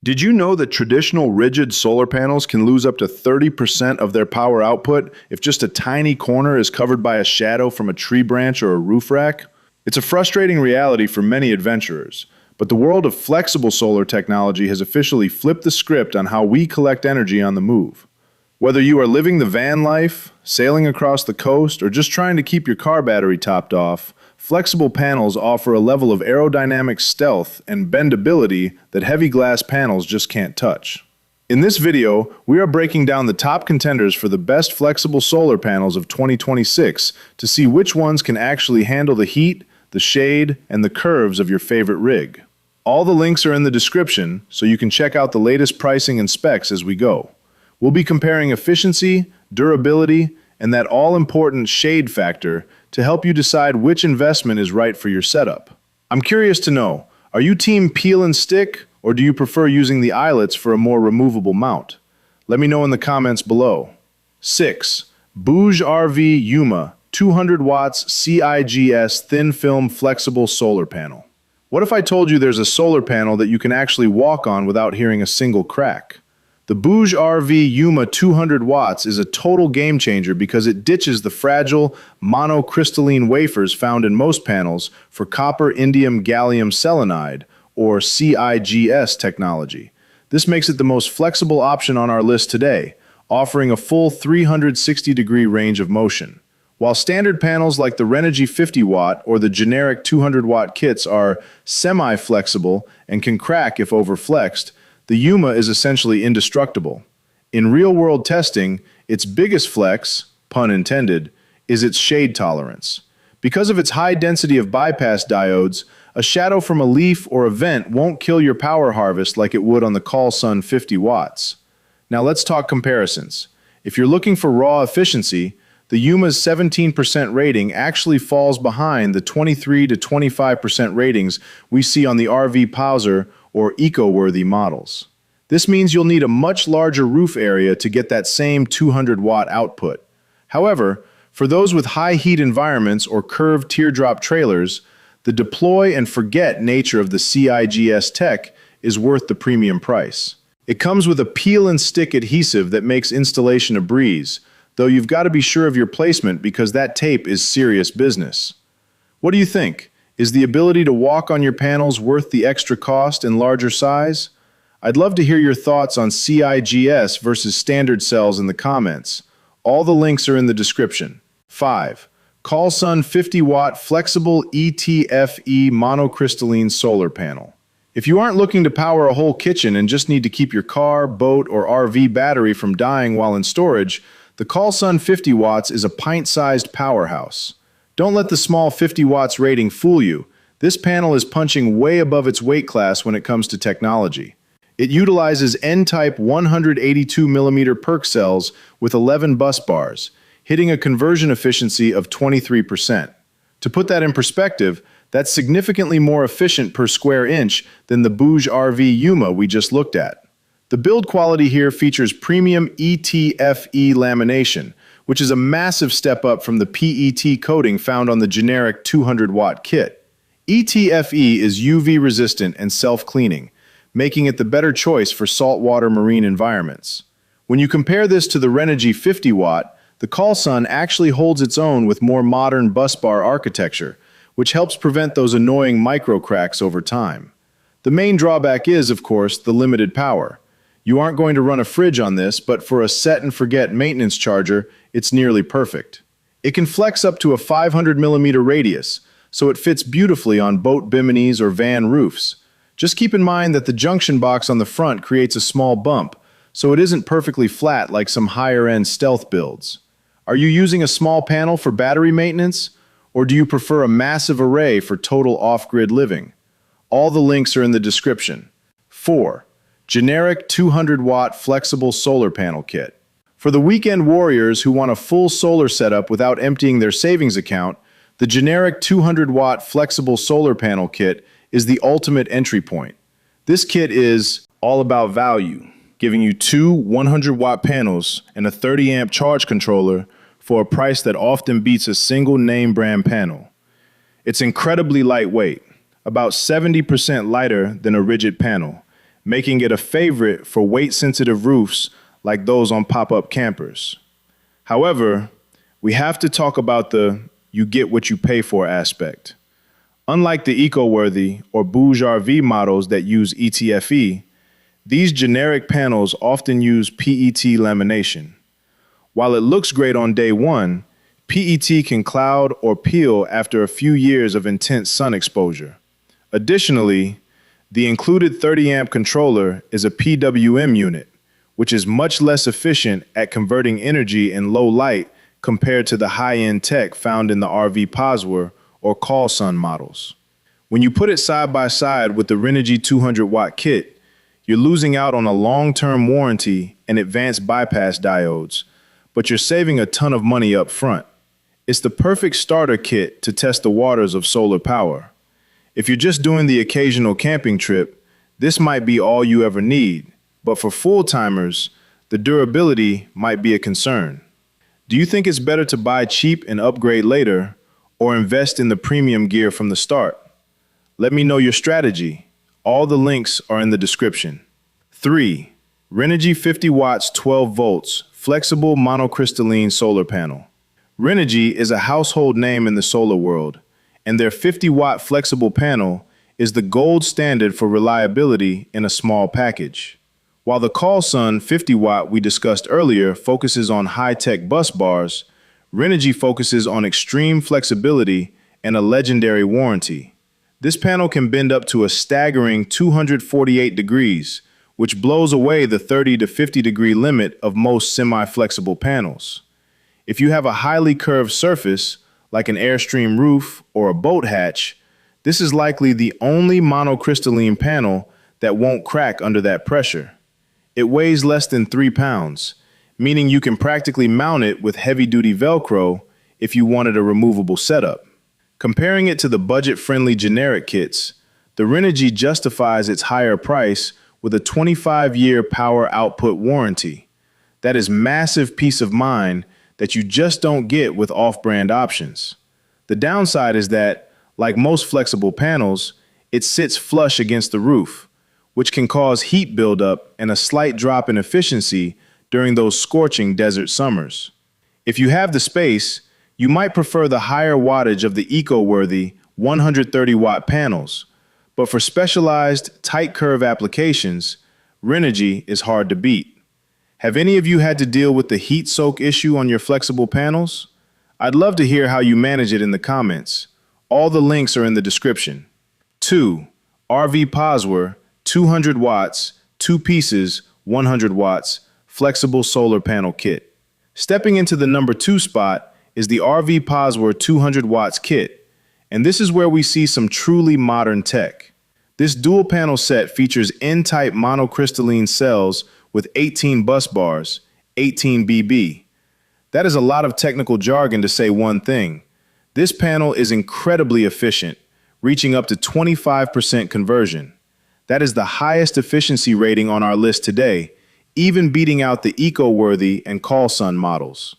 Did you know that traditional rigid solar panels can lose up to 30% of their power output if just a tiny corner is covered by a shadow from a tree branch or a roof rack? It's a frustrating reality for many adventurers, but the world of flexible solar technology has officially flipped the script on how we collect energy on the move. Whether you are living the van life, sailing across the coast, or just trying to keep your car battery topped off, flexible panels offer a level of aerodynamic stealth and bendability that heavy glass panels just can't touch. In this video, we are breaking down the top contenders for the best flexible solar panels of 2026 to see which ones can actually handle the heat, the shade, and the curves of your favorite rig. All the links are in the description, so you can check out the latest pricing and specs as we go. We'll be comparing efficiency, durability, and that all-important shade factor to help you decide which investment is right for your setup. I'm curious to know, are you team peel and stick, or do you prefer using the eyelets for a more removable mount? Let me know in the comments below. 6. BougeRV Yuma 200 watts CIGS thin film flexible solar panel. What if I told you there's a solar panel that you can actually walk on without hearing a single crack? The BougeRV Yuma 200 watts is a total game changer because it ditches the fragile monocrystalline wafers found in most panels for copper indium gallium selenide, or CIGS technology. This makes it the most flexible option on our list today, offering a full 360-degree range of motion. While standard panels like the Renogy 50-watt or the generic 200-watt kits are semi-flexible and can crack if overflexed, the Yuma is essentially indestructible. In real-world testing, its biggest flex, pun intended, is its shade tolerance. Because of its high density of bypass diodes, a shadow from a leaf or a vent won't kill your power harvest like it would on the Callsun 50 watts. Now let's talk comparisons. If you're looking for raw efficiency, the Yuma's 17% rating actually falls behind the 23 to 25% ratings we see on the Rvpozwer or eco-worthy models. This means you'll need a much larger roof area to get that same 200-watt output. However, for those with high heat environments or curved teardrop trailers, the deploy-and-forget nature of the CIGS tech is worth the premium price. It comes with a peel-and-stick adhesive that makes installation a breeze, though you've got to be sure of your placement because that tape is serious business. What do you think? Is the ability to walk on your panels worth the extra cost and larger size? I'd love to hear your thoughts on CIGS versus standard cells in the comments. All the links are in the description. 5. Callsun 50-watt flexible ETFE monocrystalline solar panel. If you aren't looking to power a whole kitchen and just need to keep your car, boat, or RV battery from dying while in storage, the Callsun 50 watts is a pint-sized powerhouse. Don't let the small 50 watts rating fool you. This panel is punching way above its weight class when it comes to technology. It utilizes N-type 182mm PERC cells with 11 bus bars, hitting a conversion efficiency of 23%. To put that in perspective, that's significantly more efficient per square inch than the BougeRV Yuma we just looked at. The build quality here features premium ETFE lamination, which is a massive step up from the PET coating found on the generic 200-watt kit. ETFE is UV resistant and self-cleaning, making it the better choice for saltwater marine environments. When you compare this to the Renogy 50-watt, the Callsun actually holds its own with more modern busbar architecture, which helps prevent those annoying micro cracks over time. The main drawback is, of course, the limited power. You aren't going to run a fridge on this, but for a set-and-forget maintenance charger, it's nearly perfect. It can flex up to a 500mm radius, so it fits beautifully on boat biminis or van roofs. Just keep in mind that the junction box on the front creates a small bump, so it isn't perfectly flat like some higher-end stealth builds. Are you using a small panel for battery maintenance, or do you prefer a massive array for total off-grid living? All the links are in the description. 4. Generic 200-watt flexible solar panel kit. For the weekend warriors who want a full solar setup without emptying their savings account, the generic 200-watt flexible solar panel kit is the ultimate entry point. This kit is all about value, giving you two 100-watt panels and a 30-amp charge controller for a price that often beats a single name brand panel. It's incredibly lightweight, about 70% lighter than a rigid panel, making it a favorite for weight-sensitive roofs like those on pop-up campers. However, we have to talk about the you get what you pay for aspect. Unlike the eco-worthy or BougeRV models that use ETFE, these generic panels often use PET lamination. While it looks great on day one, PET can cloud or peel after a few years of intense sun exposure. Additionally, the included 30-amp controller is a PWM unit, which is much less efficient at converting energy in low light compared to the high-end tech found in the Rvpozwer or Callsun models. When you put it side by side with the Renogy 200-watt kit, you're losing out on a long-term warranty and advanced bypass diodes, but you're saving a ton of money up front. It's the perfect starter kit to test the waters of solar power. If you're just doing the occasional camping trip, this might be all you ever need, but for full-timers, the durability might be a concern. Do you think it's better to buy cheap and upgrade later, or invest in the premium gear from the start? Let me know your strategy. All the links are in the description. 3. Renogy 50 watts 12 volts flexible monocrystalline solar panel. Renogy is a household name in the solar world, and their 50-watt flexible panel is the gold standard for reliability in a small package. While the Callsun 50-watt we discussed earlier focuses on high-tech bus bars, Renogy focuses on extreme flexibility and a legendary warranty. This panel can bend up to a staggering 248 degrees, which blows away the 30 to 50 degree limit of most semi-flexible panels. If you have a highly curved surface, like an Airstream roof or a boat hatch, this is likely the only monocrystalline panel that won't crack under that pressure. It weighs less than 3 pounds, meaning you can practically mount it with heavy-duty Velcro if you wanted a removable setup. Comparing it to the budget-friendly generic kits, the Renogy justifies its higher price with a 25-year power output warranty. That is massive peace of mind that you just don't get with off-brand options. The downside is that, like most flexible panels, it sits flush against the roof, which can cause heat buildup and a slight drop in efficiency during those scorching desert summers. If you have the space, you might prefer the higher wattage of the eco-worthy 130-watt panels, but for specialized, tight curve applications, Renogy is hard to beat. Have any of you had to deal with the heat soak issue on your flexible panels? I'd love to hear how you manage it in the comments. All the links are in the description. 2. Rvpozwer 200 watts, 2 pieces, 100 watts, flexible solar panel kit. Stepping into the number 2 spot is the Rvpozwer 200 watts kit, and this is where we see some truly modern tech. This dual panel set features N-type monocrystalline cells with 18 bus bars, 18 BB. That is a lot of technical jargon to say one thing. This panel is incredibly efficient, reaching up to 25% conversion. That is the highest efficiency rating on our list today, even beating out the eco-worthy and Callsun models.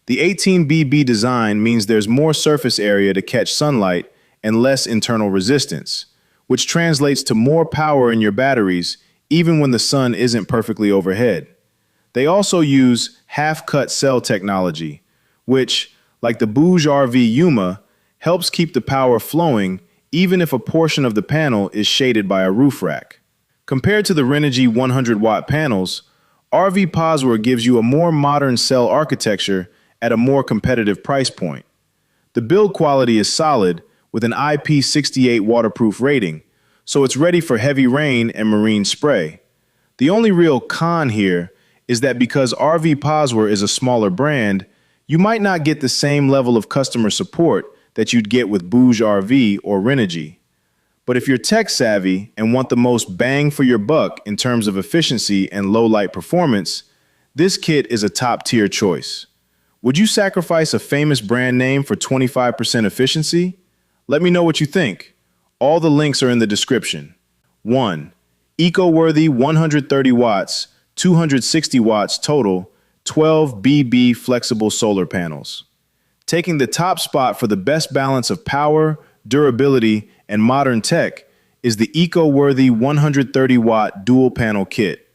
The 18 BB design means there's more surface area to catch sunlight and less internal resistance, which translates to more power in your batteries even when the sun isn't perfectly overhead. They also use half-cut cell technology, which, like the BougeRV Yuma, helps keep the power flowing even if a portion of the panel is shaded by a roof rack. Compared to the Renogy 100-watt panels, Rvpozwer gives you a more modern cell architecture at a more competitive price point. The build quality is solid with an IP68 waterproof rating, so it's ready for heavy rain and marine spray. The only real con here is that because Rvpozwer is a smaller brand, you might not get the same level of customer support that you'd get with BougeRV or Renogy. But if you're tech savvy and want the most bang for your buck in terms of efficiency and low light performance, this kit is a top tier choice. Would you sacrifice a famous brand name for 25% efficiency? Let me know what you think. All the links are in the description. 1. Eco-worthy 130 watts, 260 watts total, 12 BB flexible solar panels. Taking the top spot for the best balance of power, durability, and modern tech is the eco-worthy 130-watt dual panel kit.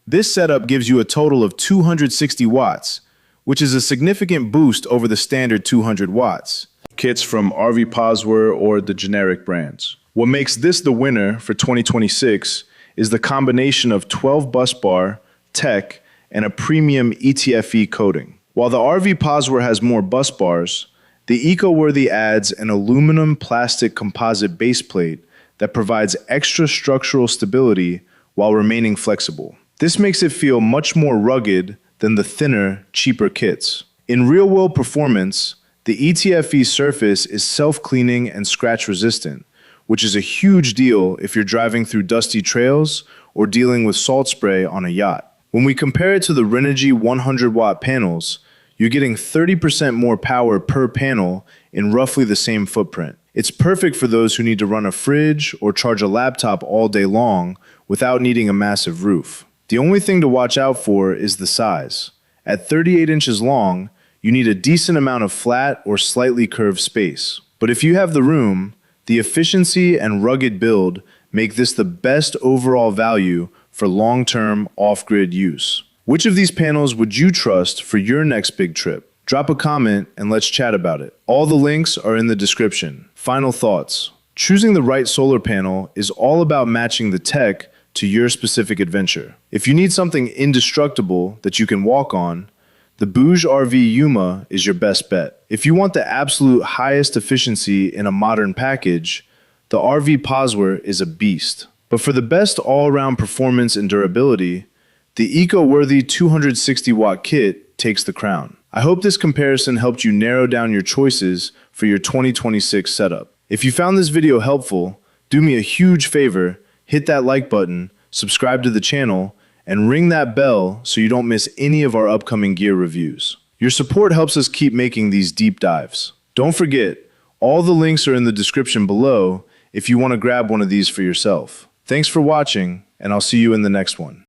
This setup gives you a total of 260 watts, which is a significant boost over the standard 200 watts. Kits from Rvpozwer or the generic brands. What makes this the winner for 2026 is the combination of 12 bus bar, tech, and a premium ETFE coating. While the Rvpozwer has more bus bars, the eco-worthy adds an aluminum plastic composite base plate that provides extra structural stability while remaining flexible. This makes it feel much more rugged than the thinner, cheaper kits. In real-world performance, the ETFE surface is self-cleaning and scratch-resistant, which is a huge deal if you're driving through dusty trails or dealing with salt spray on a yacht. When we compare it to the Renogy 100-watt panels, you're getting 30% more power per panel in roughly the same footprint. It's perfect for those who need to run a fridge or charge a laptop all day long without needing a massive roof. The only thing to watch out for is the size. At 38 inches long, you need a decent amount of flat or slightly curved space. But if you have the room, the efficiency and rugged build make this the best overall value for long-term off-grid use. Which of these panels would you trust for your next big trip? Drop a comment and let's chat about it. All the links are in the description. Final thoughts. Choosing the right solar panel is all about matching the tech to your specific adventure. If you need something indestructible that you can walk on, the BougeRV Yuma is your best bet. If you want the absolute highest efficiency in a modern package, the Rvpozwer is a beast. But for the best all-around performance and durability, the eco-worthy 260-watt kit takes the crown. I hope this comparison helped you narrow down your choices for your 2026 setup. If you found this video helpful, do me a huge favor, hit that like button, subscribe to the channel, and ring that bell so you don't miss any of our upcoming gear reviews. Your support helps us keep making these deep dives. Don't forget, all the links are in the description below if you want to grab one of these for yourself. Thanks for watching, and I'll see you in the next one.